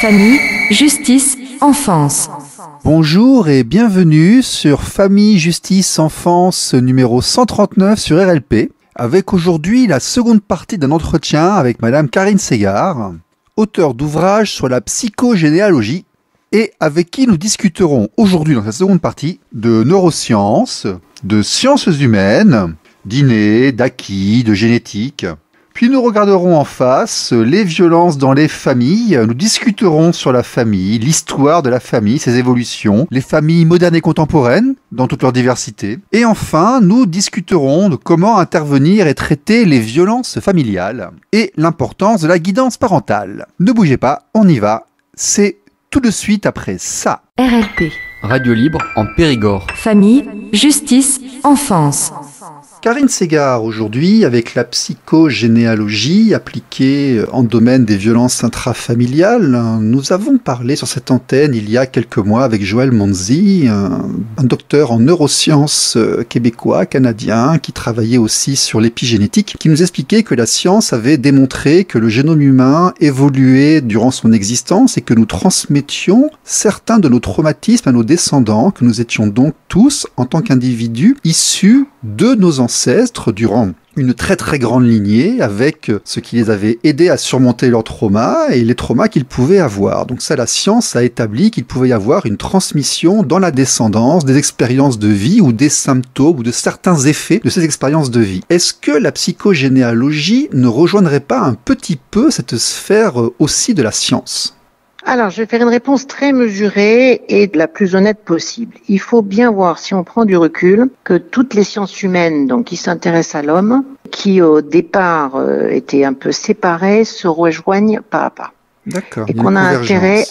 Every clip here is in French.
Famille, justice, enfance. Bonjour et bienvenue sur Famille, Justice, Enfance numéro 139 sur RLP, avec aujourd'hui la seconde partie d'un entretien avec Madame Karine Ségard, auteure d'ouvrages sur la psychogénéalogie, et avec qui nous discuterons aujourd'hui dans cette seconde partie de neurosciences, de sciences humaines, d'inné, d'acquis, de génétique. Puis nous regarderons en face les violences dans les familles, nous discuterons sur la famille, l'histoire de la famille, ses évolutions, les familles modernes et contemporaines dans toute leur diversité. Et enfin, nous discuterons de comment intervenir et traiter les violences familiales et l'importance de la guidance parentale. Ne bougez pas, on y va, c'est tout de suite après ça. RLP. Radio libre en Périgord. Famille, justice, enfance. Karine Ségard aujourd'hui avec la psychogénéalogie appliquée en domaine des violences intrafamiliales. Nous avons parlé sur cette antenne il y a quelques mois avec Joël Monzi, un docteur en neurosciences québécois, canadien, qui travaillait aussi sur l'épigénétique, qui nous expliquait que la science avait démontré que le génome humain évoluait durant son existence et que nous transmettions certains de nos traumatismes à nos descendants, que nous étions donc tous, en tant qu'individus, issus de nos ancêtres durant une très très grande lignée avec ce qui les avait aidés à surmonter leurs traumas et les traumas qu'ils pouvaient avoir. Donc ça, la science a établi qu'il pouvait y avoir une transmission dans la descendance des expériences de vie ou des symptômes ou de certains effets de ces expériences de vie. Est-ce que la psychogénéalogie ne rejoindrait pas un petit peu cette sphère aussi de la science ? Alors, je vais faire une réponse très mesurée et la plus honnête possible. Il faut bien voir, si on prend du recul, que toutes les sciences humaines, donc qui s'intéressent à l'homme, qui au départ étaient un peu séparées, se rejoignent pas à pas. D'accord. Et qu'on a intérêt,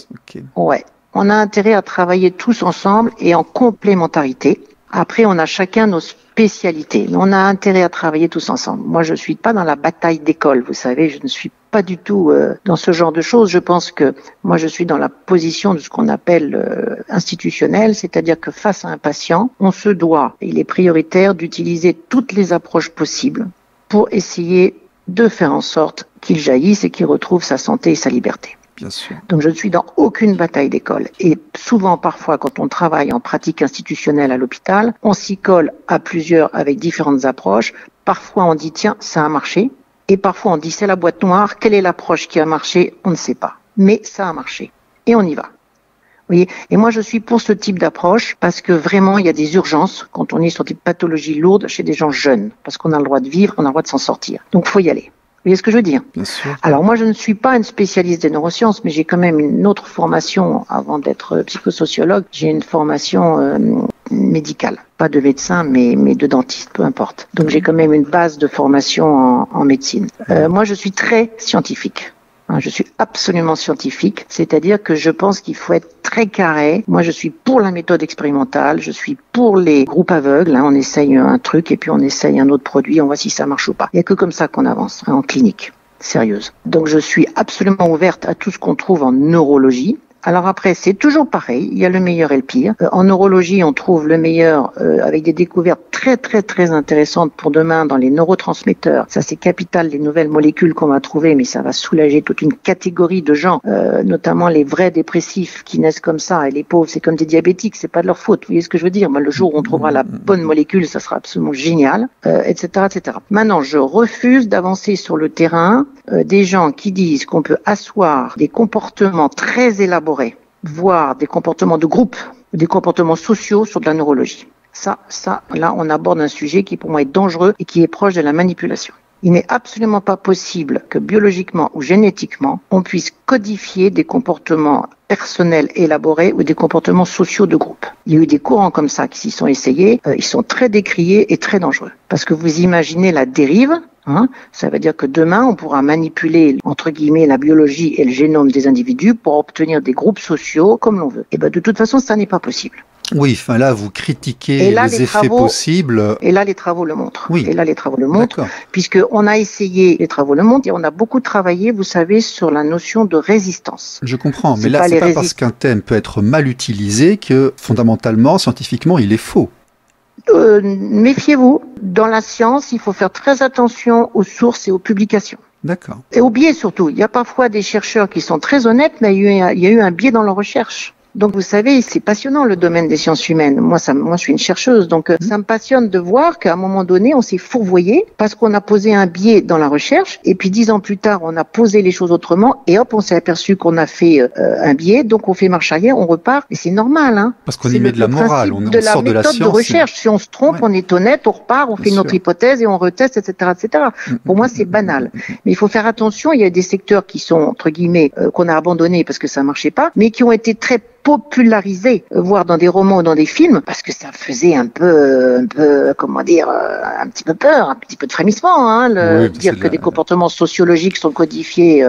on a intérêt à travailler tous ensemble et en complémentarité. Après, on a chacun nos spécialités, mais on a intérêt à travailler tous ensemble. Moi, je suis pas dans la bataille d'école, vous savez, je ne suis pas du tout dans ce genre de choses. Je pense que moi, je suis dans la position de ce qu'on appelle institutionnelle, c'est-à-dire que face à un patient, on se doit, il est prioritaire d'utiliser toutes les approches possibles pour essayer de faire en sorte qu'il jaillisse et qu'il retrouve sa santé et sa liberté. Bien sûr. Donc je ne suis dans aucune bataille d'école. Et souvent, parfois, quand on travaille en pratique institutionnelle à l'hôpital, on s'y colle à plusieurs avec différentes approches. Parfois, on dit, tiens, ça a marché. Et parfois, on dit, c'est la boîte noire. Quelle est l'approche qui a marché? On ne sait pas. Mais ça a marché. Et on y va. Vous voyez? Et moi, je suis pour ce type d'approche parce que vraiment, il y a des urgences quand on est sur des pathologies lourdes chez des gens jeunes. Parce qu'on a le droit de vivre, on a le droit de s'en sortir. Donc, faut y aller. Vous voyez ce que je veux dire? Bien sûr. Alors moi, je ne suis pas une spécialiste des neurosciences, mais j'ai quand même une autre formation avant d'être psychosociologue. J'ai une formation médicale, pas de médecin, mais de dentiste, peu importe. Donc j'ai quand même une base de formation en médecine. Moi, je suis très scientifique. Je suis absolument scientifique, c'est-à-dire que je pense qu'il faut être très carré. Moi, je suis pour la méthode expérimentale, je suis pour les groupes aveugles. On essaye un truc et puis on essaye un autre produit, on voit si ça marche ou pas. Il n'y a que comme ça qu'on avance, en clinique sérieuse. Donc, je suis absolument ouverte à tout ce qu'on trouve en neurologie. Alors après, c'est toujours pareil, il y a le meilleur et le pire. En neurologie, on trouve le meilleur avec des découvertes très très très intéressantes pour demain dans les neurotransmetteurs. Ça, c'est capital, les nouvelles molécules qu'on va trouver, mais ça va soulager toute une catégorie de gens, notamment les vrais dépressifs qui naissent comme ça, et les pauvres, c'est comme des diabétiques, c'est pas de leur faute. Vous voyez ce que je veux dire? Moi, le jour où on trouvera la bonne molécule, ça sera absolument génial, etc., etc. Maintenant, je refuse d'avancer sur le terrain des gens qui disent qu'on peut asseoir des comportements très élaborés, voire des comportements de groupe, des comportements sociaux sur de la neurologie. Ça, là, on aborde un sujet qui pour moi est dangereux et qui est proche de la manipulation. Il n'est absolument pas possible que biologiquement ou génétiquement, on puisse codifier des comportements personnels élaborés ou des comportements sociaux de groupe. Il y a eu des courants comme ça qui s'y sont essayés, ils sont très décriés et très dangereux. Parce que vous imaginez la dérive, ça veut dire que demain, on pourra manipuler, entre guillemets, la biologie et le génome des individus pour obtenir des groupes sociaux comme l'on veut. Et de toute façon, ça n'est pas possible. Oui, enfin là, vous critiquez les effets possibles. Et là, les travaux le montrent. Oui. Et là, les travaux le montrent, puisqu'on a essayé, les travaux le montrent, et on a beaucoup travaillé, vous savez, sur la notion de résistance. Je comprends, mais là, c'est pas parce qu'un thème peut être mal utilisé que, fondamentalement, scientifiquement, il est faux. Méfiez-vous, dans la science, il faut faire très attention aux sources et aux publications. D'accord. Et au biais surtout. Il y a parfois des chercheurs qui sont très honnêtes, mais il y a eu un biais dans leur recherche. Donc vous savez, c'est passionnant le domaine des sciences humaines. Moi je suis une chercheuse, donc ça me passionne de voir qu'à un moment donné, on s'est fourvoyé parce qu'on a posé un biais dans la recherche, et puis 10 ans plus tard, on a posé les choses autrement, et hop, on s'est aperçu qu'on a fait un biais, donc on fait marche arrière, on repart, et c'est normal. Hein. Parce qu'on y met de la morale, on sort de la science. C'est la méthode de recherche. Si on se trompe, on est honnête, on repart, on fait notre hypothèse et on reteste, etc., etc. Pour moi, c'est banal. Mais il faut faire attention. Il y a des secteurs qui sont entre guillemets qu'on a abandonnés parce que ça marchait pas, mais qui ont été très popularisé, voire dans des romans ou dans des films, parce que ça faisait un peu, comment dire, un petit peu peur, un petit peu de frémissement, hein, dire que des comportements sociologiques sont codifiés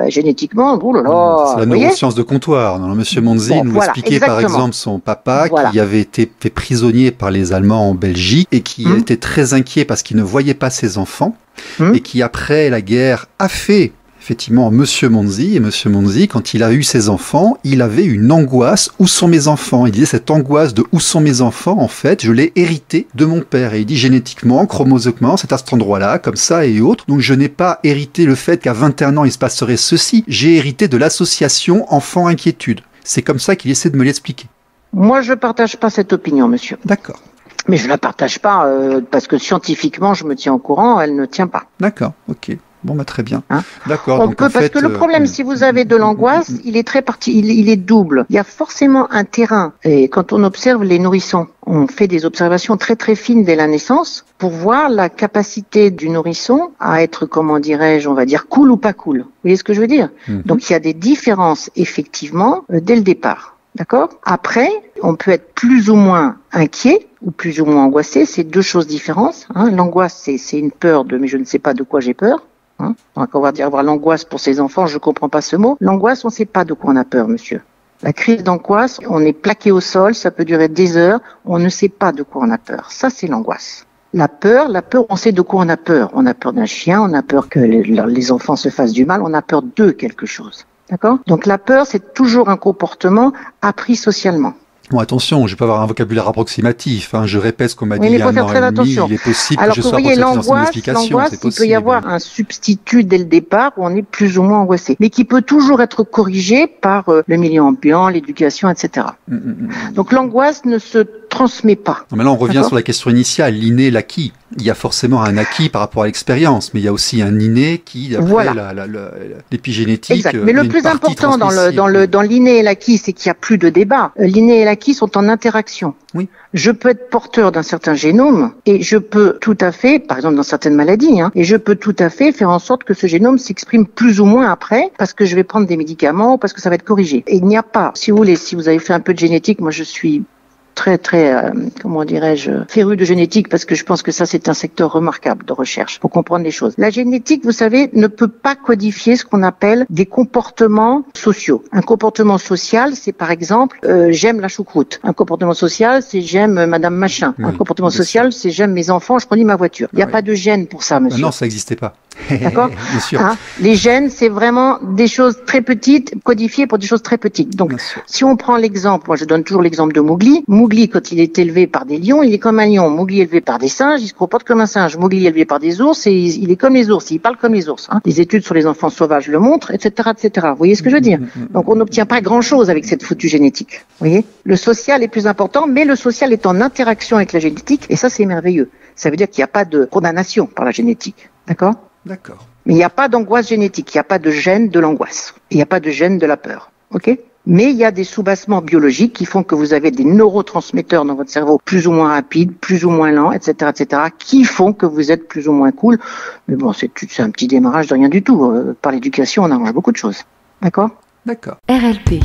génétiquement. Oh là là, c'est la neuroscience de comptoir. Dans Monsieur Monzi nous expliquait par exemple son papa qui avait été fait prisonnier par les Allemands en Belgique et qui était très inquiet parce qu'il ne voyait pas ses enfants et qui après la guerre a fait effectivement Monsieur Monzi, et Monsieur Monzi, quand il a eu ses enfants, il avait une angoisse, où sont mes enfants? Il disait, cette angoisse de où sont mes enfants, en fait, je l'ai hérité de mon père. Et il dit, génétiquement, chromosomiquement, c'est à cet endroit-là, comme ça et autres. Donc je n'ai pas hérité le fait qu'à 21 ans, il se passerait ceci. J'ai hérité de l'association enfant-inquiétude. C'est comme ça qu'il essaie de me l'expliquer. Moi, je partage pas cette opinion, monsieur. D'accord. Mais je la partage pas, parce que scientifiquement, je me tiens au courant, elle ne tient pas. D'accord, ok. Bon, bah, très bien. Hein? D'accord. On peut, parce que le problème, si vous avez de l'angoisse, il est il est double. Il y a forcément un terrain. Et quand on observe les nourrissons, on fait des observations très très fines dès la naissance pour voir la capacité du nourrisson à être, comment dirais-je, on va dire cool ou pas cool. Vous voyez ce que je veux dire? Donc il y a des différences effectivement dès le départ. D'accord? Après, on peut être plus ou moins inquiet ou plus ou moins angoissé. C'est deux choses différentes. Hein. L'angoisse, c'est une peur mais je ne sais pas de quoi j'ai peur. Hein. Donc on va dire avoir l'angoisse pour ses enfants, je comprends pas ce mot. L'angoisse, on ne sait pas de quoi on a peur, monsieur. La crise d'angoisse, on est plaqué au sol, ça peut durer des heures, on ne sait pas de quoi on a peur. Ça, c'est l'angoisse. La peur, on sait de quoi on a peur. On a peur d'un chien, on a peur que les enfants se fassent du mal, on a peur de quelque chose. D'accord? Donc la peur, c'est toujours un comportement appris socialement. Bon, attention, je vais pas avoir un vocabulaire approximatif. Hein. Je répète ce qu'on m'a dit il y a un an et demi. Il est possible que je sois approximatif dans son explication. L'angoisse, il peut y avoir un substitut dès le départ où on est plus ou moins angoissé, mais qui peut toujours être corrigé par le milieu ambiant, l'éducation, etc. Donc l'angoisse ne se transmet pas. Non, mais là, on revient sur la question initiale, l'inné, l'acquis. Il y a forcément un acquis par rapport à l'expérience, mais il y a aussi un inné qui, après l'épigénétique, exact. Mais le plus important dans l'inné et l'acquis, c'est qu'il n'y a plus de débat. L'inné et l'acquis sont en interaction. Oui. Je peux être porteur d'un certain génome et je peux tout à fait, par exemple dans certaines maladies, et je peux tout à fait faire en sorte que ce génome s'exprime plus ou moins après parce que je vais prendre des médicaments ou parce que ça va être corrigé. Et il n'y a pas, si vous voulez, si vous avez fait un peu de génétique, moi je suis très, comment dirais-je, féru de génétique parce que je pense que ça c'est un secteur remarquable de recherche pour comprendre les choses. La génétique, vous savez, ne peut pas codifier ce qu'on appelle des comportements sociaux. Un comportement social, c'est par exemple j'aime la choucroute. Un comportement social, c'est j'aime Madame Machin. Un comportement social, c'est j'aime mes enfants, je conduis ma voiture. Il n'y a pas de gène pour ça, monsieur. Non, ça n'existait pas. D'accord? Bien sûr. Hein? Les gènes, c'est vraiment des choses très petites, codifiées pour des choses très petites. Donc, si on prend l'exemple, moi je donne toujours l'exemple de Mowgli. Mowgli, quand il est élevé par des lions, il est comme un lion. Mowgli élevé par des singes, il se comporte comme un singe. Mowgli élevé par des ours, et il est comme les ours, il parle comme les ours. Hein. Les études sur les enfants sauvages le montrent, etc., etc. Vous voyez ce que je veux dire? Donc, on n'obtient pas grand-chose avec cette foutue génétique. Vous voyez? Le social est plus important, mais le social est en interaction avec la génétique, et ça, c'est merveilleux. Ça veut dire qu'il n'y a pas de condamnation par la génétique. D'accord? D'accord. Mais il n'y a pas d'angoisse génétique, il n'y a pas de gène de l'angoisse, il n'y a pas de gène de la peur, ok? Mais il y a des soubassements biologiques qui font que vous avez des neurotransmetteurs dans votre cerveau plus ou moins rapides, plus ou moins lents, etc., etc., qui font que vous êtes plus ou moins cool. Mais bon, c'est un petit démarrage de rien du tout. Par l'éducation, on arrange beaucoup de choses, d'accord? D'accord. RLP.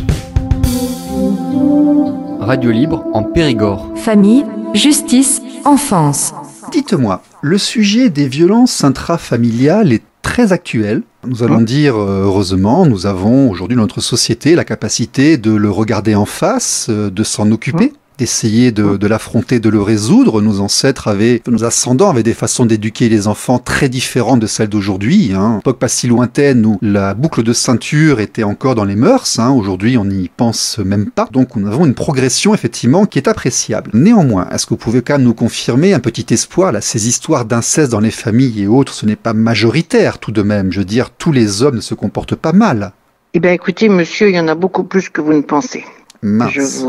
Radio libre en Périgord. Famille, justice, enfance. Dites-moi, le sujet des violences intrafamiliales est très actuel. Nous allons dire, heureusement, nous avons aujourd'hui dans notre société la capacité de le regarder en face, de s'en occuper. d'essayer de l'affronter, de le résoudre. Nos ascendants avaient des façons d'éduquer les enfants très différentes de celles d'aujourd'hui. À une époque pas si lointaine où la boucle de ceinture était encore dans les mœurs. Aujourd'hui, on n'y pense même pas. Donc, nous avons une progression, effectivement, qui est appréciable. Néanmoins, est-ce que vous pouvez quand même nous confirmer un petit espoir, là, ces histoires d'inceste dans les familles et autres, ce n'est pas majoritaire tout de même. Je veux dire, tous les hommes ne se comportent pas mal. Eh bien, écoutez, monsieur, il y en a beaucoup plus que vous ne pensez. Mince.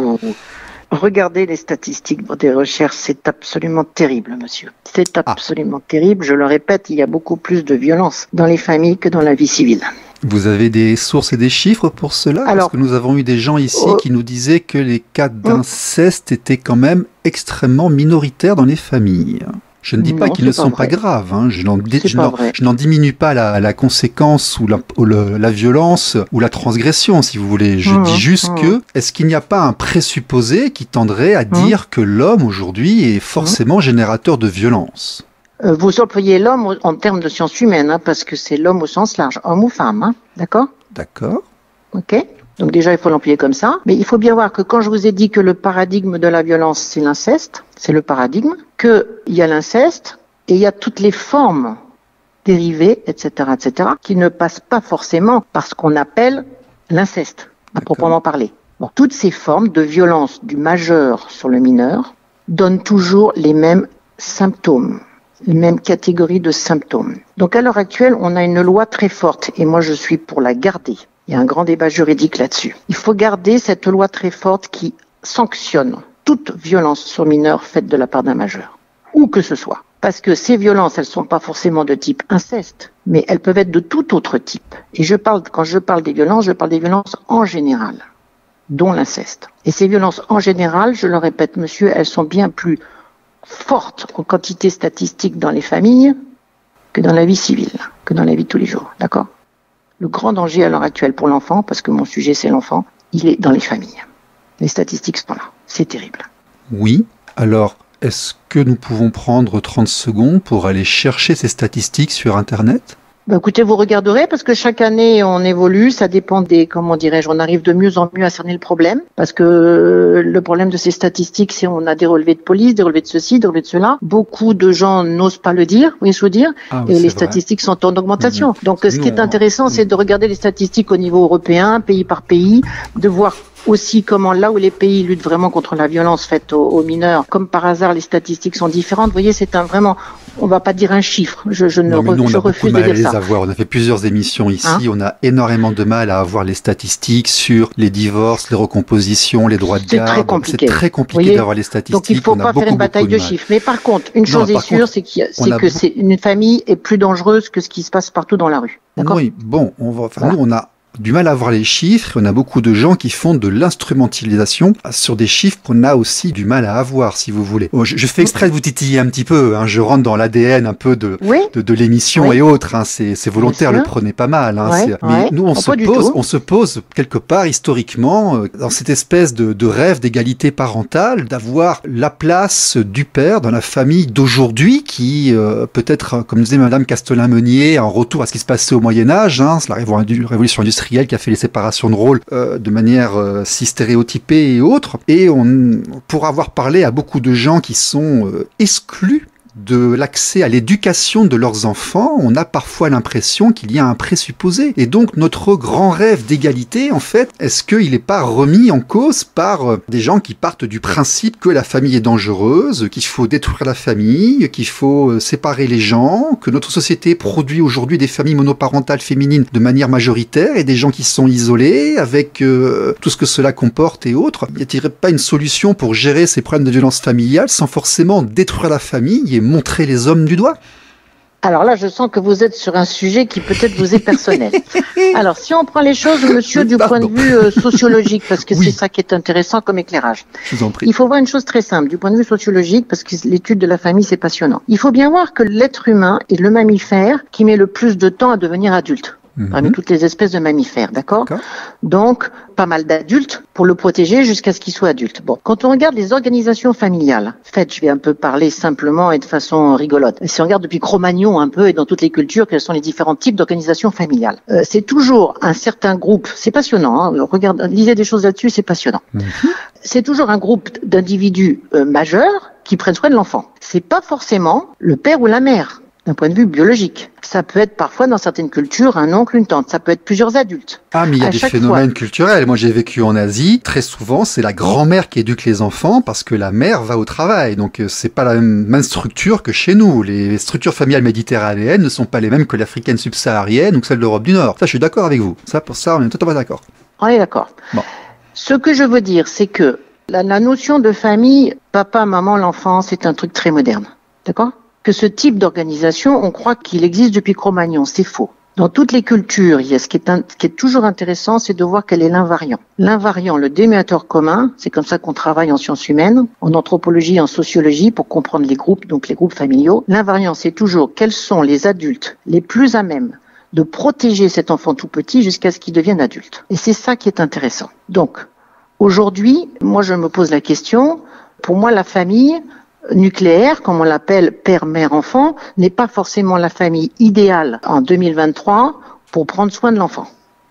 Regardez les statistiques des recherches, c'est absolument terrible, monsieur. C'est absolument terrible. Je le répète, il y a beaucoup plus de violence dans les familles que dans la vie civile. Vous avez des sources et des chiffres pour cela? Parce que nous avons eu des gens ici qui nous disaient que les cas d'inceste étaient quand même extrêmement minoritaires dans les familles. Je ne dis pas qu'ils ne sont pas graves, je n'en diminue pas la conséquence ou la violence ou la transgression, si vous voulez. Je dis juste que, est-ce qu'il n'y a pas un présupposé qui tendrait à dire que l'homme aujourd'hui est forcément générateur de violence? Vous employez l'homme en termes de sciences humaines, parce que c'est l'homme au sens large, homme ou femme, d'accord? D'accord. Ok. Donc déjà, il faut l'employer comme ça. Mais il faut bien voir que quand je vous ai dit que le paradigme de la violence, c'est l'inceste, c'est le paradigme, qu'il y a l'inceste et il y a toutes les formes dérivées, etc., qui ne passent pas forcément par ce qu'on appelle l'inceste, à proprement parler. Bon, toutes ces formes de violence du majeur sur le mineur donnent toujours les mêmes symptômes, les mêmes catégories de symptômes. Donc à l'heure actuelle, on a une loi très forte et moi je suis pour la garder. Il y a un grand débat juridique là-dessus. Il faut garder cette loi très forte qui sanctionne toute violence sur mineur faite de la part d'un majeur, où que ce soit. Parce que ces violences, elles sont pas forcément de type inceste, mais elles peuvent être de tout autre type. Et quand je parle des violences en général, dont l'inceste. Et ces violences en général, je le répète, monsieur, elles sont bien plus fortes en quantité statistique dans les familles que dans la vie civile, que dans la vie de tous les jours. D'accord ? Le grand danger à l'heure actuelle pour l'enfant, parce que mon sujet c'est l'enfant, il est dans les familles. Les statistiques sont là. C'est terrible. Oui. Alors, est-ce que nous pouvons prendre 30 secondes pour aller chercher ces statistiques sur Internet ? Écoutez, vous regarderez parce que chaque année on évolue, ça dépend on arrive de mieux en mieux à cerner le problème parce que le problème de ces statistiques c'est on a des relevés de police, des relevés de ceci, des relevés de cela. Beaucoup de gens n'osent pas le dire, vous voyez ce que je veux dire, et les statistiques sont en augmentation. Donc ce qui est intéressant c'est de regarder les statistiques au niveau européen, pays par pays, de voir aussi comment là où les pays luttent vraiment contre la violence faite aux mineurs, comme par hasard les statistiques sont différentes. Vous voyez, on va pas dire un chiffre. Je refuse de dire ça. On a fait plusieurs émissions ici. On a énormément de mal à avoir les statistiques sur les divorces, les recompositions, les droits de garde. C'est très compliqué d'avoir les statistiques. Donc il faut pas faire une bataille de chiffres. Mais par contre, une chose est sûre, c'est que une famille est plus dangereuse que ce qui se passe partout dans la rue. D'accord ? Oui, bon, nous on a du mal à voir les chiffres. On a beaucoup de gens qui font de l'instrumentalisation sur des chiffres qu'on a aussi du mal à avoir, si vous voulez. Je fais exprès de vous titiller un petit peu. Je rentre dans l'ADN un peu de l'émission et autres. C'est volontaire, le prenez pas mal. Mais nous, on se pose quelque part historiquement dans cette espèce de rêve d'égalité parentale, d'avoir la place du père dans la famille d'aujourd'hui qui peut-être, comme disait Madame Castelin-Meunier, en retour à ce qui se passait au Moyen-Âge, c'est la révolution industrielle qui a fait les séparations de rôles de manière si stéréotypée et autres. Et on pourra avoir parlé à beaucoup de gens qui sont exclus de l'accès à l'éducation de leurs enfants, on a parfois l'impression qu'il y a un présupposé. Et donc notre grand rêve d'égalité, en fait, est-ce qu'il n'est pas remis en cause par des gens qui partent du principe que la famille est dangereuse, qu'il faut détruire la famille, qu'il faut séparer les gens, que notre société produit aujourd'hui des familles monoparentales féminines de manière majoritaire et des gens qui sont isolés avec tout ce que cela comporte et autres. Y a-t-il pas une solution pour gérer ces problèmes de violence familiale sans forcément détruire la famille et montrer les hommes du doigt? Alors là, je sens que vous êtes sur un sujet qui peut-être vous est personnel. Alors, si on prend les choses, monsieur, du point de vue sociologique, parce que c'est ça qui est intéressant comme éclairage. Je vous en prie. Il faut voir une chose très simple, du point de vue sociologique, parce que l'étude de la famille, c'est passionnant. Il faut bien voir que l'être humain est le mammifère qui met le plus de temps à devenir adulte. Parmi toutes les espèces de mammifères, d'accord ? Donc, pas mal d'adultes pour le protéger jusqu'à ce qu'il soit adulte. Bon, quand on regarde les organisations familiales, faites, je vais un peu parler simplement et de façon rigolote. Si on regarde depuis Cro-Magnon un peu et dans toutes les cultures, quels sont les différents types d'organisations familiales, c'est toujours un certain groupe, c'est passionnant, lisez des choses là-dessus, c'est passionnant. c'est toujours un groupe d'individus majeurs qui prennent soin de l'enfant. C'est pas forcément le père ou la mère, d'un point de vue biologique. Ça peut être parfois dans certaines cultures un oncle, une tante. Ça peut être plusieurs adultes. Ah, mais il y a des phénomènes culturels. Moi, j'ai vécu en Asie. Très souvent, c'est la grand-mère qui éduque les enfants parce que la mère va au travail. Donc, c'est pas la même structure que chez nous. Les structures familiales méditerranéennes ne sont pas les mêmes que l'africaine subsaharienne ou que celle d'Europe du Nord. Ça, je suis d'accord avec vous. Ça, pour ça, on est totalement d'accord. On est d'accord. Bon. Ce que je veux dire, c'est que la notion de famille, papa, maman, l'enfant, c'est un truc très moderne. D'accord ? Que ce type d'organisation, on croit qu'il existe depuis Cro-Magnon. C'est faux. Dans toutes les cultures, ce qui est toujours intéressant, c'est de voir quel est l'invariant. L'invariant, le dénominateur commun, c'est comme ça qu'on travaille en sciences humaines, en anthropologie, en sociologie, pour comprendre les groupes, donc les groupes familiaux. L'invariant, c'est toujours quels sont les adultes les plus à même de protéger cet enfant tout petit jusqu'à ce qu'il devienne adulte. Et c'est ça qui est intéressant. Donc, aujourd'hui, moi je me pose la question, pour moi la famille nucléaire, comme on l'appelle père, mère, enfant, n'est pas forcément la famille idéale en 2023 pour prendre soin de l'enfant.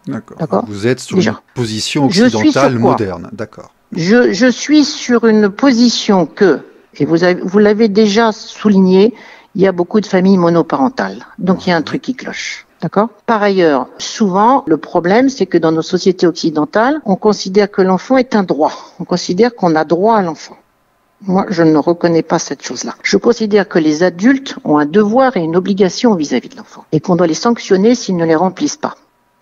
D'accord. Vous êtes sur une position occidentale moderne. D'accord. Je suis sur une position que, et vous l'avez déjà souligné, il y a beaucoup de familles monoparentales. Donc il y a un truc qui cloche. D'accord ? Par ailleurs, souvent, le problème, c'est que dans nos sociétés occidentales, on considère que l'enfant est un droit. On considère qu'on a droit à l'enfant. Moi, je ne reconnais pas cette chose-là. Je considère que les adultes ont un devoir et une obligation vis-à-vis de l'enfant et qu'on doit les sanctionner s'ils ne les remplissent pas.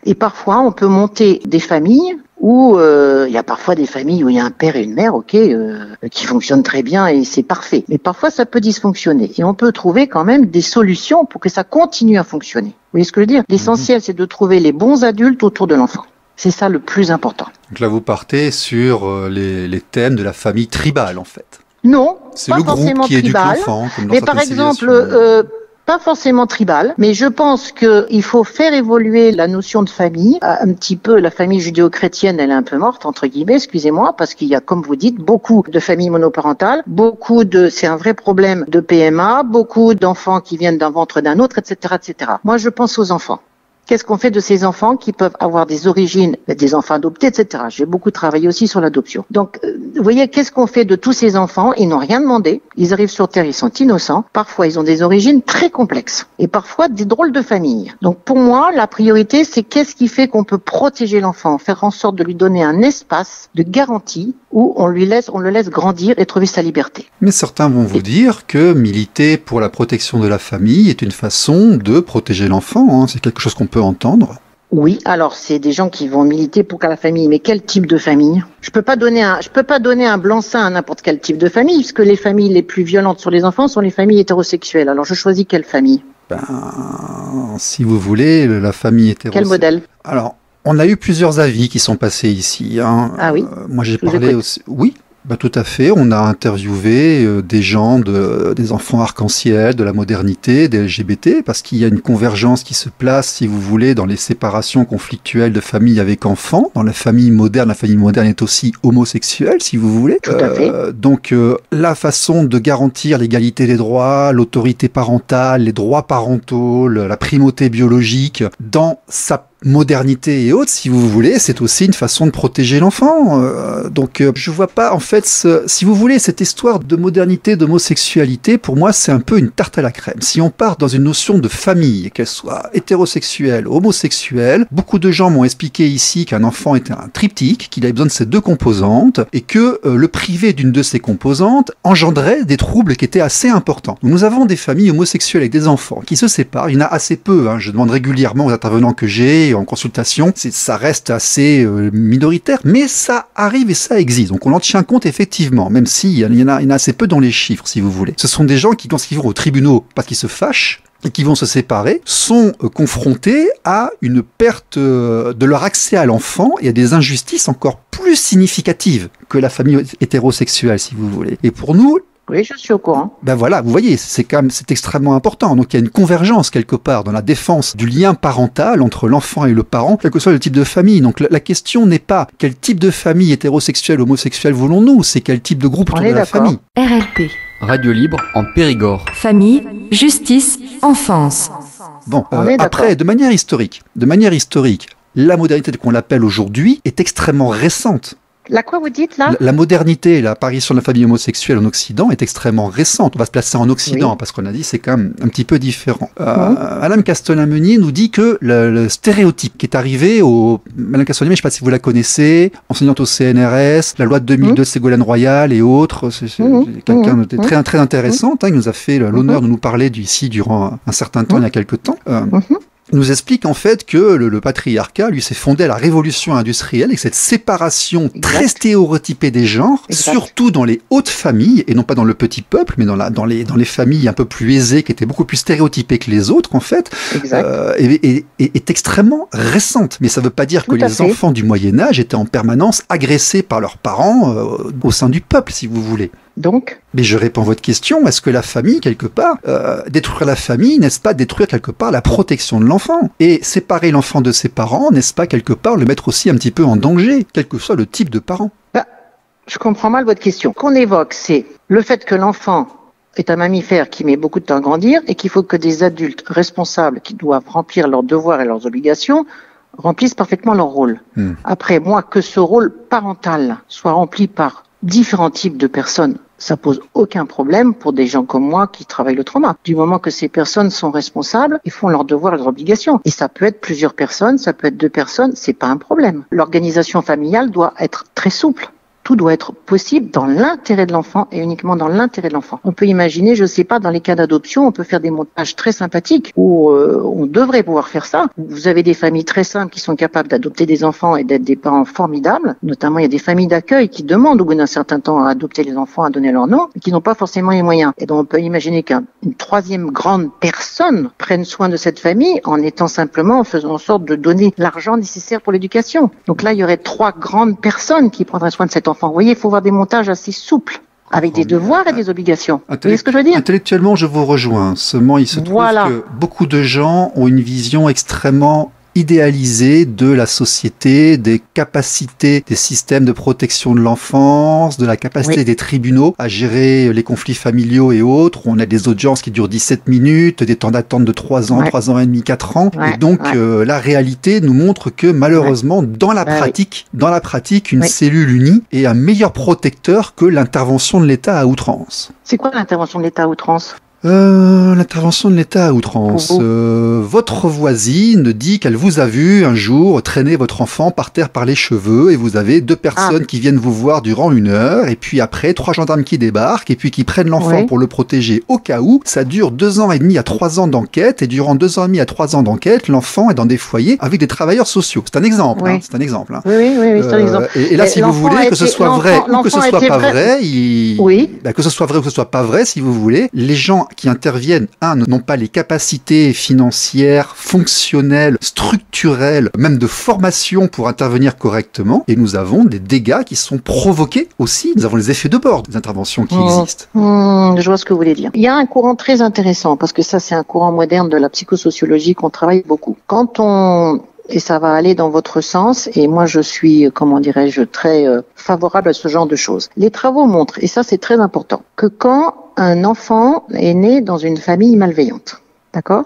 Et parfois, on peut monter des familles où il y a parfois des familles où il y a un père et une mère, qui fonctionnent très bien et c'est parfait. Mais parfois, ça peut dysfonctionner et on peut trouver quand même des solutions pour que ça continue à fonctionner. Vous voyez ce que je veux dire ? L'essentiel, c'est de trouver les bons adultes autour de l'enfant. C'est ça le plus important. Donc là, vous partez sur les thèmes de la famille tribale, en fait. Non, c'est pas le groupe forcément qui éduque tribal, l'enfant, comme dans mais par exemple, pas forcément tribal, mais je pense qu'il faut faire évoluer la notion de famille. Un petit peu, la famille judéo-chrétienne, elle est un peu morte, entre guillemets, excusez-moi, parce qu'il y a, comme vous dites, beaucoup de familles monoparentales, c'est un vrai problème de PMA, beaucoup d'enfants qui viennent d'un ventre d'un autre, etc., etc. Moi, je pense aux enfants. Qu'est-ce qu'on fait de ces enfants qui peuvent avoir des origines, des enfants adoptés, etc. J'ai beaucoup travaillé aussi sur l'adoption. Donc, vous voyez, qu'est-ce qu'on fait de tous ces enfants ? Ils n'ont rien demandé. Ils arrivent sur Terre, ils sont innocents. Parfois, ils ont des origines très complexes. Et parfois, des drôles de familles. Donc, pour moi, la priorité, c'est qu'est-ce qui fait qu'on peut protéger l'enfant, faire en sorte de lui donner un espace de garantie où on le laisse grandir et trouver sa liberté. Mais certains vont vous dire que militer pour la protection de la famille est une façon de protéger l'enfant. Hein. C'est quelque chose qu'on peut entendre. Oui, alors c'est des gens qui vont militer pour la famille, mais quel type de famille ? Je peux pas donner un blanc-seing à n'importe quel type de famille, puisque les familles les plus violentes sur les enfants sont les familles hétérosexuelles. Alors je choisis quelle famille ? Si vous voulez, la famille hétérosexuelle. Quel modèle ? Alors, on a eu plusieurs avis qui sont passés ici. Hein. Ah oui. Moi, j'ai parlé aussi. Oui. Tout à fait. On a interviewé des gens, des enfants arc-en-ciel, de la modernité, des LGBT, parce qu'il y a une convergence qui se place, si vous voulez, dans les séparations conflictuelles de famille avec enfants. Dans la famille moderne est aussi homosexuelle, si vous voulez. Tout à fait. Donc, la façon de garantir l'égalité des droits, l'autorité parentale, les droits parentaux, la primauté biologique, dans sa modernité et autres, si vous voulez, c'est aussi une façon de protéger l'enfant. Donc, je vois pas, en fait, si vous voulez, cette histoire de modernité, d'homosexualité, pour moi, c'est un peu une tarte à la crème. Si on part dans une notion de famille, qu'elle soit hétérosexuelle, homosexuelle, beaucoup de gens m'ont expliqué ici qu'un enfant était un triptyque, qu'il avait besoin de ces deux composantes, et que le priver d'une de ces composantes engendrait des troubles qui étaient assez importants. Donc, nous avons des familles homosexuelles avec des enfants qui se séparent. Il y en a assez peu. Je demande régulièrement aux intervenants que j'ai en consultation, ça reste assez minoritaire, mais ça arrive et ça existe. Donc on en tient compte effectivement, même s'il y en a assez peu dans les chiffres, si vous voulez. Ce sont des gens qui, lorsqu'ils vont aux tribunaux, parce qu'ils se fâchent, et qui vont se séparer, sont confrontés à une perte de leur accès à l'enfant et à des injustices encore plus significatives que la famille hétérosexuelle, si vous voulez. Et pour nous, oui, je suis au courant. Voilà, vous voyez, c'est extrêmement important. Donc il y a une convergence quelque part dans la défense du lien parental entre l'enfant et le parent, quel que soit le type de famille. Donc la question n'est pas quel type de famille hétérosexuelle, homosexuelle voulons-nous, c'est quel type de groupe autour de la famille. RLP. Radio libre en Périgord. Famille, justice, enfance. Bon, après, de manière historique, la modernité qu'on l'appelle aujourd'hui est extrêmement récente. La quoi vous dites là? La modernité et l'apparition de la famille homosexuelle en Occident est extrêmement récente. On va se placer en Occident, Oui. parce qu'on a dit c'est quand même un petit peu différent. Madame Castelin-Meunier nous dit que le stéréotype qui est arrivé au... Madame Castelin-Meunier, je ne sais pas si vous la connaissez, enseignante au CNRS, la loi de 2002 de Ségolène Royal et autres. C'est quelqu'un de très, très intéressante. Hein, il nous a fait l'honneur de nous parler ici durant un certain temps, il y a quelques temps. Nous explique en fait que le patriarcat, lui, s'est fondé à la révolution industrielle et que cette séparation très stéréotypée des genres, surtout dans les hautes familles, et non pas dans le petit peuple, mais dans les familles un peu plus aisées, qui étaient beaucoup plus stéréotypées que les autres, en fait, est extrêmement récente. Mais ça ne veut pas dire que les enfants du Moyen-Âge étaient en permanence agressés par leurs parents au sein du peuple, si vous voulez. Donc, mais je réponds à votre question, est-ce que la famille, quelque part, détruire la famille, n'est-ce pas détruire quelque part la protection de l'enfant? Et séparer l'enfant de ses parents, n'est-ce pas quelque part le mettre aussi un petit peu en danger, quel que soit le type de parent? Je comprends mal votre question. Ce qu'on évoque, c'est le fait que l'enfant est un mammifère qui met beaucoup de temps à grandir et qu'il faut que des adultes responsables qui doivent remplir leurs devoirs et leurs obligations remplissent parfaitement leur rôle. Après, moi, que ce rôle parental soit rempli par différents types de personnes, ça pose aucun problème pour des gens comme moi qui travaillent le trauma. Du moment que ces personnes sont responsables, ils font leurs devoirs et leurs obligations. Et ça peut être plusieurs personnes, ça peut être 2 personnes, c'est pas un problème. L'organisation familiale doit être très souple. Tout doit être possible dans l'intérêt de l'enfant et uniquement dans l'intérêt de l'enfant. On peut imaginer, je sais pas, dans les cas d'adoption, on peut faire des montages très sympathiques où on devrait pouvoir faire ça. Vous avez des familles très simples qui sont capables d'adopter des enfants et d'être des parents formidables. Notamment, il y a des familles d'accueil qui demandent au bout d'un certain temps à adopter les enfants, à donner leur nom, mais qui n'ont pas forcément les moyens. Et donc, on peut imaginer qu'une troisième grande personne prenne soin de cette famille en étant simplement, en faisant en sorte de donner l'argent nécessaire pour l'éducation. Donc là, il y aurait 3 grandes personnes qui prendraient soin de cet enfant. Vous voyez, il faut avoir des montages assez souples, avec des devoirs et des obligations. Vous voyez ce que je veux dire? Intellectuellement, je vous rejoins. Seulement, il se trouve que beaucoup de gens ont une vision extrêmement idéalisée de la société, des capacités des systèmes de protection de l'enfance, de la capacité des tribunaux à gérer les conflits familiaux et autres. On a des audiences qui durent 17 minutes, des temps d'attente de 3 ans, 3 ans et demi, 4 ans. Et donc, la réalité nous montre que malheureusement, dans la pratique, une cellule unie est un meilleur protecteur que l'intervention de l'État à outrance. C'est quoi l'intervention de l'État à outrance? L'intervention de l'État à outrance. Votre voisine dit qu'elle vous a vu un jour traîner votre enfant par terre par les cheveux et vous avez 2 personnes qui viennent vous voir durant 1 heure et puis après 3 gendarmes qui débarquent et puis qui prennent l'enfant pour le protéger au cas où. Ça dure 2 ans et demi à 3 ans d'enquête et durant 2 ans et demi à 3 ans d'enquête, l'enfant est dans des foyers avec des travailleurs sociaux. C'est un exemple. Hein, c'est un exemple. Hein. Oui, c'est un exemple. Et là, si vous voulez que ce soit vrai ou que ce soit pas vrai, que ce soit vrai ou que ce soit pas vrai, si vous voulez, les gens qui interviennent, n'ont pas les capacités financières, fonctionnelles, structurelles, même de formation pour intervenir correctement. Et nous avons des dégâts qui sont provoqués aussi. Nous avons les effets de bord des interventions qui existent. Je vois ce que vous voulez dire. Il y a un courant très intéressant, parce que ça, c'est un courant moderne de la psychosociologie qu'on travaille beaucoup. Et ça va aller dans votre sens, et moi je suis, très favorable à ce genre de choses. Les travaux montrent, et ça c'est très important, que quand un enfant est né dans une famille malveillante, d'accord.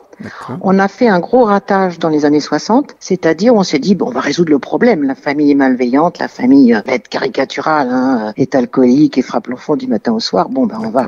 On a fait un gros ratage dans les années 60, c'est-à-dire on s'est dit, on va résoudre le problème, la famille est malveillante, la famille va être caricaturale, est alcoolique et frappe l'enfant du matin au soir,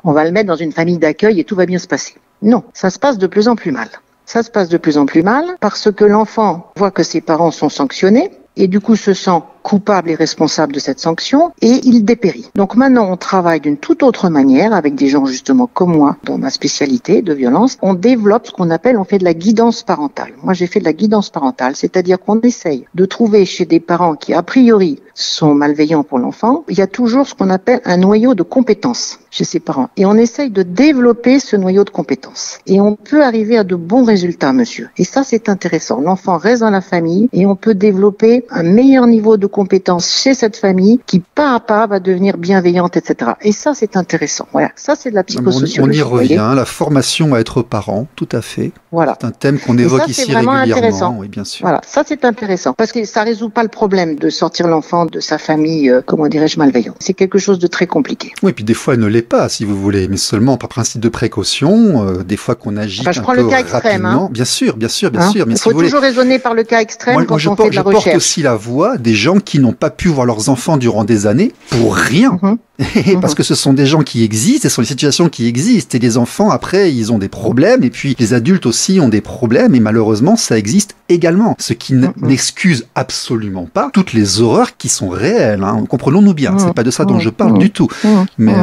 on va le mettre dans une famille d'accueil et tout va bien se passer. Non, ça se passe de plus en plus mal. Ça se passe de plus en plus mal parce que l'enfant voit que ses parents sont sanctionnés et du coup se sent coupable et responsable de cette sanction et il dépérit. Donc maintenant on travaille d'une toute autre manière avec des gens justement comme moi dans ma spécialité de violence. On développe ce qu'on appelle, on fait de la guidance parentale. Moi j'ai fait de la guidance parentale, c'est-à-dire qu'on essaye de trouver chez des parents qui a priori sont malveillants pour l'enfant, il y a toujours ce qu'on appelle un noyau de compétences chez ces parents. Et on essaye de développer ce noyau de compétences. Et on peut arriver à de bons résultats, monsieur. Et ça, c'est intéressant. L'enfant reste dans la famille et on peut développer un meilleur niveau de compétences chez cette famille qui, pas à pas, va devenir bienveillante, etc. Et ça, c'est intéressant. Voilà. Ça, c'est de la psychosociologie. On y revient. La formation à être parent, tout à fait. Voilà. C'est un thème qu'on évoque ici régulièrement. Intéressant. Oui, bien sûr. Voilà. Ça, c'est intéressant. Parce que ça résout pas le problème de sortir l'enfant de sa famille, malveillante. C'est quelque chose de très compliqué. Oui, puis des fois, elle ne l'est pas, si vous voulez, mais seulement par principe de précaution, des fois qu'on agit un peu rapidement. Je prends le cas extrême. Bien sûr. Mais il faut toujours raisonner par le cas extrême quand on fait de la recherche. Je porte aussi la voix des gens qui n'ont pas pu voir leurs enfants durant des années pour rien. Parce que ce sont des gens qui existent, ce sont des situations qui existent. Et les enfants, après, ils ont des problèmes. Et puis, les adultes aussi ont des problèmes. Et malheureusement, ça existe également. Ce qui n'excuse absolument pas toutes les horreurs qui sont réelles. Hein. Comprenons-nous bien. C'est pas de ça dont je parle du tout. Mais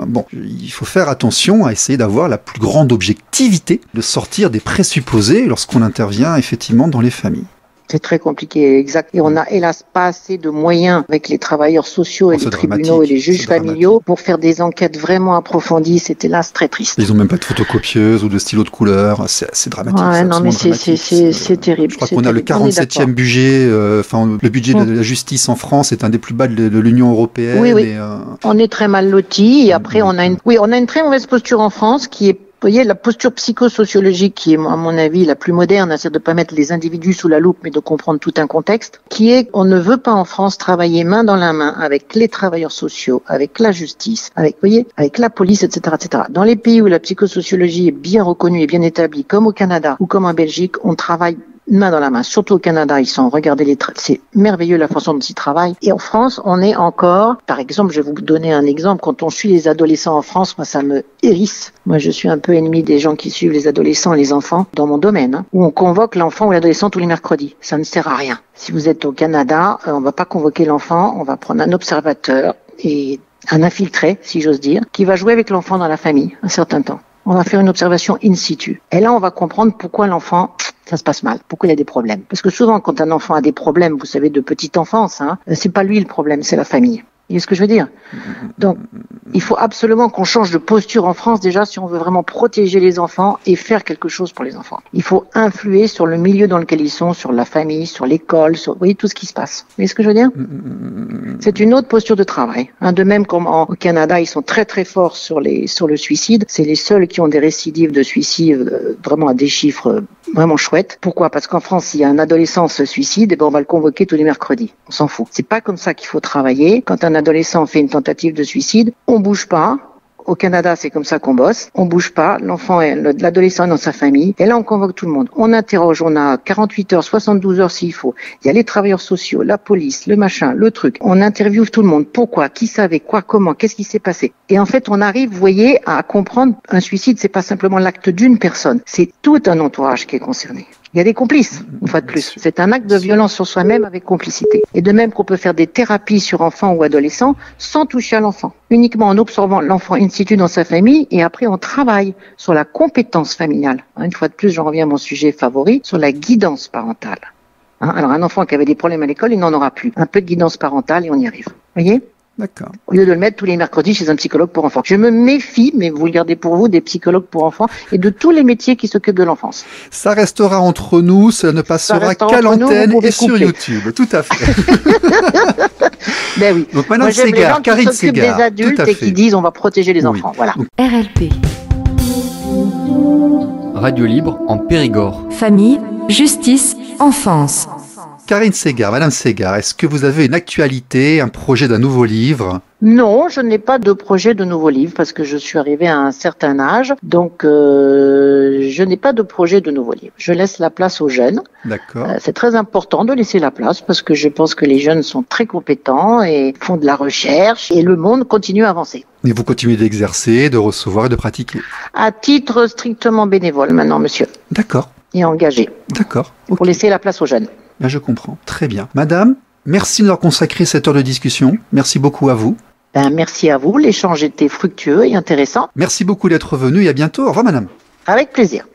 bon, il faut faire attention à essayer d'avoir la plus grande objectivité, de sortir des présupposés lorsqu'on intervient effectivement dans les familles. C'est très compliqué, exact. Et on n'a hélas pas assez de moyens avec les travailleurs sociaux et les tribunaux et les juges familiaux pour faire des enquêtes vraiment approfondies. C'est hélas très triste. Ils n'ont même pas de photocopieuse ou de stylo de couleur. C'est dramatique. Ouais, non, mais c'est terrible. Je crois qu'on a le 47e budget. Le budget de la justice en France est un des plus bas de l'Union européenne. Oui. Et, on est très mal lotis. Et après, on a une très mauvaise posture en France qui est, vous voyez, la posture psychosociologique qui est, à mon avis, la plus moderne, c'est de ne pas mettre les individus sous la loupe, mais de comprendre tout un contexte, qui est, on ne veut pas en France travailler main dans la main avec les travailleurs sociaux, avec la justice, avec la police, etc., etc. Dans les pays où la psychosociologie est bien reconnue et bien établie, comme au Canada ou comme en Belgique, on travaille main dans la main. Surtout au Canada, regardez c'est merveilleux la façon dont ils travaillent. Et en France, on est encore, par exemple, je vais vous donner un exemple, quand on suit les adolescents en France, moi ça me hérisse. Moi je suis un peu ennemi des gens qui suivent les adolescents et les enfants dans mon domaine, où on convoque l'enfant ou l'adolescent tous les mercredis. Ça ne sert à rien. Si vous êtes au Canada, on va pas convoquer l'enfant, on va prendre un observateur et un infiltré, si j'ose dire, qui va jouer avec l'enfant dans la famille un certain temps. On va faire une observation in situ. Et là, on va comprendre pourquoi l'enfant, ça se passe mal, pourquoi il a des problèmes. Parce que souvent, quand un enfant a des problèmes, vous savez, de petite enfance, c'est pas lui le problème, c'est la famille. Vous voyez ce que je veux dire? Donc, il faut absolument qu'on change de posture en France déjà si on veut vraiment protéger les enfants et faire quelque chose pour les enfants. Il faut influer sur le milieu dans lequel ils sont, sur la famille, sur l'école, sur, vous voyez, tout ce qui se passe. Vous voyez ce que je veux dire? C'est une autre posture de travail. De même comme au Canada, ils sont très très forts sur le suicide. C'est les seuls qui ont des récidives de suicide vraiment à des chiffres vraiment chouettes. Pourquoi? Parce qu'en France, si un adolescent se suicide, on va le convoquer tous les mercredis. On s'en fout. C'est pas comme ça qu'il faut travailler. Quand un adolescent fait une tentative de suicide, on bouge pas. Au Canada, c'est comme ça qu'on bosse. On bouge pas. L'adolescent est dans sa famille. Et là, on convoque tout le monde. On interroge. On a 48 heures, 72 heures s'il faut. Il y a les travailleurs sociaux, la police, le machin, le truc. On interviewe tout le monde. Pourquoi? Qui savait? Quoi? Comment? Qu'est-ce qui s'est passé? Et en fait, on arrive, vous voyez, à comprendre un suicide, c'est pas simplement l'acte d'une personne. C'est tout un entourage qui est concerné. Il y a des complices, une fois de plus. C'est un acte de violence sur soi-même avec complicité. Et de même qu'on peut faire des thérapies sur enfants ou adolescents sans toucher à l'enfant. Uniquement en observant l'enfant in situ dans sa famille et après on travaille sur la compétence familiale. Une fois de plus, j'en reviens à mon sujet favori, sur la guidance parentale. Alors un enfant qui avait des problèmes à l'école, il n'en aura plus. Un peu de guidance parentale et on y arrive. Vous voyez ? D'accord. Au lieu de le mettre tous les mercredis chez un psychologue pour enfants. Je me méfie, mais vous le gardez pour vous, des psychologues pour enfants et de tous les métiers qui s'occupent de l'enfance. Ça restera entre nous, ça ne passera qu'à l'antenne et sur YouTube. Tout à fait. Ben oui. Donc Madame Ségard, Karine Ségard. Des adultes et qui disent on va protéger les enfants. Voilà. RLP. Radio libre en Périgord. Famille, justice, enfance. Karine Ségard, Madame Ségard, est-ce que vous avez une actualité, un projet d'un nouveau livre ? Non, je n'ai pas de projet de nouveau livre parce que je suis arrivée à un certain âge. Donc, je n'ai pas de projet de nouveau livre. Je laisse la place aux jeunes. D'accord. C'est très important de laisser la place parce que je pense que les jeunes sont très compétents et font de la recherche et le monde continue à avancer. Et vous continuez d'exercer, de recevoir et de pratiquer ? À titre strictement bénévole maintenant, monsieur. D'accord. Et engagé. D'accord. Pour laisser la place aux jeunes. Là, je comprends. Très bien. Madame, merci de nous avoir consacré cette heure de discussion. Merci beaucoup à vous. Merci à vous. L'échange était fructueux et intéressant. Merci beaucoup d'être venu et à bientôt. Au revoir, madame. Avec plaisir.